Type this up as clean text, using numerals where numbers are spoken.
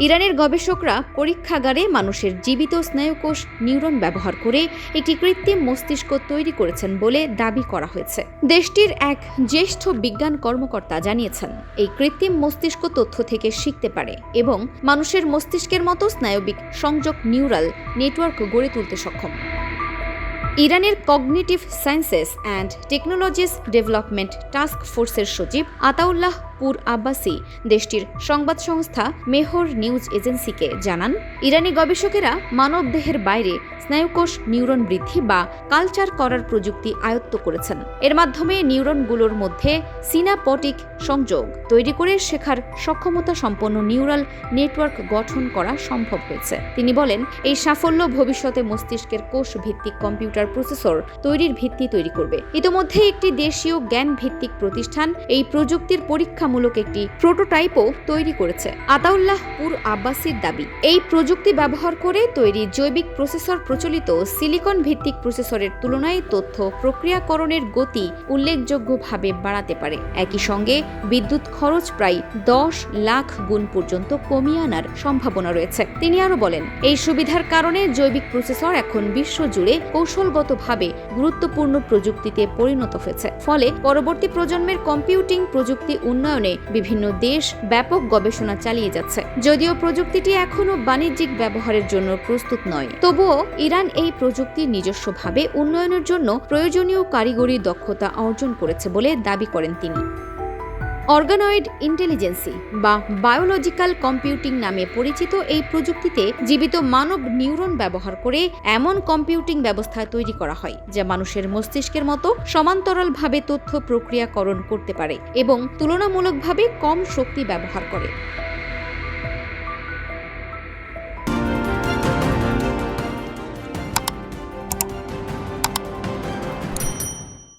ইরানের গবেষকরা পরীক্ষাগারে মানুষের জীবিত স্নায়ুকোষ নিউরন ব্যবহার করে একটি কৃত্রিম মস্তিষ্ক তৈরি করেছেন বলে দাবি করা হয়েছে। দেশটির এক জ্যেষ্ঠ বিজ্ঞান কর্মকর্তা জানিয়েছেন, এই কৃত্রিম মস্তিষ্ক তথ্য থেকে শিখতে পারে এবং মানুষের মস্তিষ্কের মতো স্নায়বিক সংযোগ নিউরাল নেটওয়ার্ক গড়ে তুলতে সক্ষম। ইরানের cognitive sciences and technologies development task ফোর্সের সচিব আতাউল্লাহ পুর আব্বাসি দেশটির সংবাদ সংস্থা মেহর নিউজ এজেন্সিকে জানান, ইরানি গবেষকেরা মানবদেহের বাইরে স্নায়ুকোষ নিউরন বৃদ্ধি বা কালচার করার প্রযুক্তি আয়ত্ত করেছেন। এর মাধ্যমে নিউরনগুলোর মধ্যে সিনাপটিক সংযোগ তৈরি করে শেখার সক্ষমতা সম্পন্ন নিউরাল নেটওয়ার্ক গঠন করা সম্ভব হয়েছে। তিনি বলেন, এই সাফল্য ভবিষ্যতে মস্তিষ্কের কোষ ভিত্তিক কম্পিউটার প্রসেসর তৈরির ভিত্তি তৈরি করবে। ইতোমধ্যে একটি দেশীয় জ্ঞান ভিত্তিক প্রতিষ্ঠান এই প্রযুক্তির পরীক্ষামূলক একটি প্রোটোটাইপও তৈরি করেছে। আতাউল্লাহ পুর আব্বাসির দাবি, এই প্রযুক্তি ব্যবহার করে তৈরি জৈবিক প্রসেসর প্রচলিত সিলিকন ভিত্তিক প্রসেসরের তুলনায় তথ্য প্রক্রিয়াকরণের গতি উল্লেখযোগ্যভাবে বাড়াতে পারে। একই সঙ্গে বিদ্যুৎ খরচ প্রায় 10 লাখ গুণ পর্যন্ত কমিয়ে আনার সম্ভাবনা রয়েছে। তিনি আরও বলেন, এই সুবিধার কারণে জৈবিক প্রসেসর এখন বিশ্বজুড়ে কৌশলগতভাবে গুরুত্বপূর্ণ প্রযুক্তিতে পরিণত হয়েছে। ফলে পরবর্তী প্রজন্মের কম্পিউটিং প্রযুক্তি উন্নয়নে বিভিন্ন দেশ ব্যাপক গবেষণা চালিয়ে যাচ্ছে। যদিও প্রযুক্তিটি এখনও বাণিজ্যিক ব্যবহারের জন্য প্রস্তুত নয়, তবুও ইরান এই প্রযুক্তি নিজস্বভাবে উন্নয়নের জন্য প্রয়োজনীয় কারিগরি দক্ষতা অর্জন করেছে বলে দাবি করেন তিনি। অর্গানয়েড ইন্টেলিজেন্সি বা বায়োলজিক্যাল কম্পিউটিং নামে পরিচিত এই প্রযুক্তিতে জীবিত মানব নিউরন ব্যবহার করে এমন কম্পিউটিং ব্যবস্থা তৈরি করা হয় যা মানুষের মস্তিষ্কের মতো সমান্তরালভাবে তথ্য প্রক্রিয়াকরণ করতে পারে এবং তুলনামূলকভাবে কম শক্তি ব্যবহার করে।